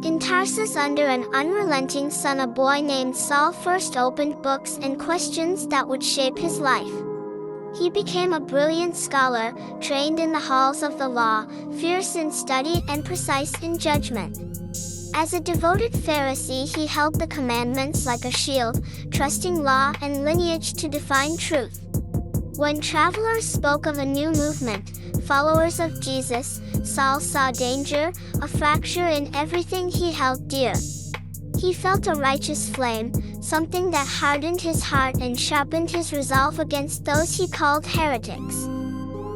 In Tarsus, under an unrelenting sun, a boy named Saul first opened books and questions that would shape his life. He became a brilliant scholar, trained in the halls of the law, fierce in study and precise in judgment. As a devoted Pharisee, he held the commandments like a shield, trusting law and lineage to define truth. When travelers spoke of a new movement, followers of Jesus, Saul saw danger, a fracture in everything he held dear. He felt a righteous flame, something that hardened his heart and sharpened his resolve against those he called heretics.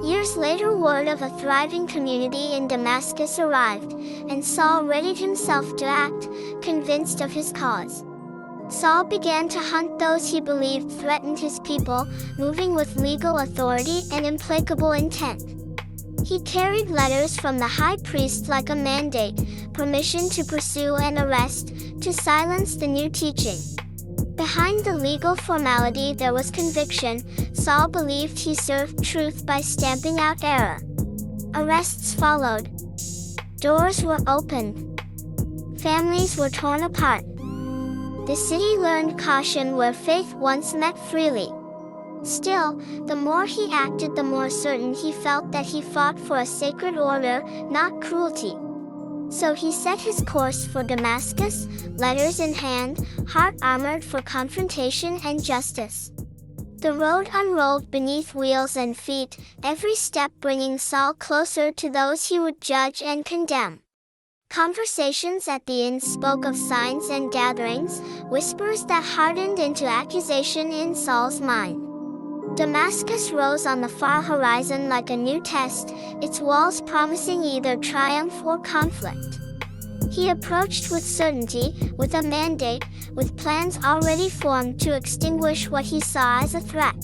Years later, word of a thriving community in Damascus arrived, and Saul readied himself to act, convinced of his cause. Saul began to hunt those he believed threatened his people, moving with legal authority and implacable intent. He carried letters from the high priest like a mandate, permission to pursue and arrest, to silence the new teaching. Behind the legal formality there was conviction. Saul believed he served truth by stamping out error. Arrests followed. Doors were opened. Families were torn apart. The city learned caution where faith once met freely. Still, the more he acted, the more certain he felt that he fought for a sacred order, not cruelty. So he set his course for Damascus, letters in hand, heart armored for confrontation and justice. The road unrolled beneath wheels and feet, every step bringing Saul closer to those he would judge and condemn. Conversations at the inn spoke of signs and gatherings, whispers that hardened into accusation in Saul's mind. Damascus rose on the far horizon like a new test, its walls promising either triumph or conflict. He approached with certainty, with a mandate, with plans already formed to extinguish what he saw as a threat.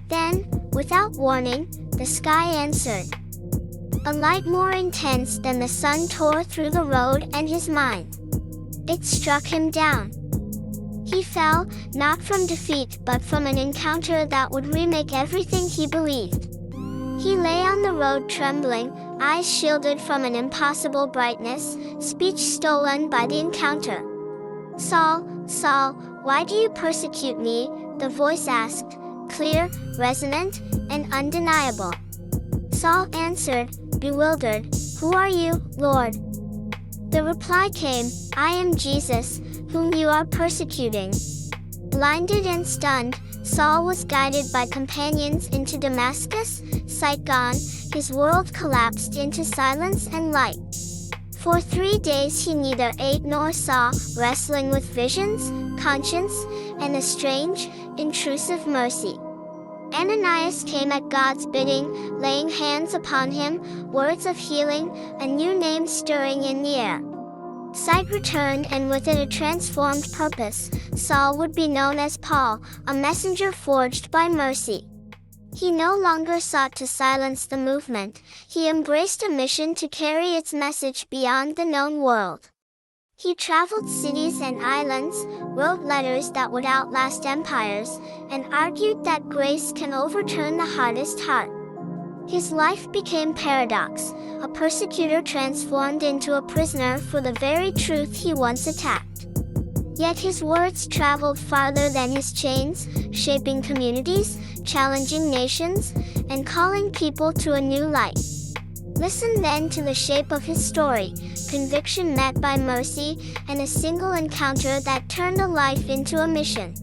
Then, without warning, the sky answered. A light more intense than the sun tore through the road and his mind. It struck him down. He fell, not from defeat but from an encounter that would remake everything he believed. He lay on the road trembling, eyes shielded from an impossible brightness, speech stolen by the encounter. "Saul, Saul, why do you persecute me?" the voice asked, clear, resonant, and undeniable. Saul answered, bewildered, "Who are you, Lord?" The reply came, "I am Jesus, whom you are persecuting." Blinded and stunned, Saul was guided by companions into Damascus, sight gone, his world collapsed into silence and light. For 3 days he neither ate nor saw, wrestling with visions, conscience, and a strange, intrusive mercy. Ananias came at God's bidding, laying hands upon him, words of healing, a new name stirring in the air. Sight returned, and with it a transformed purpose. Saul would be known as Paul, a messenger forged by mercy. He no longer sought to silence the movement. He embraced a mission to carry its message beyond the known world. He traveled cities and islands, wrote letters that would outlast empires, and argued that grace can overturn the hardest heart. His life became paradox, a persecutor transformed into a prisoner for the very truth he once attacked. Yet his words traveled farther than his chains, shaping communities, challenging nations, and calling people to a new light. Listen then to the shape of his story, conviction met by mercy, and a single encounter that turned a life into a mission.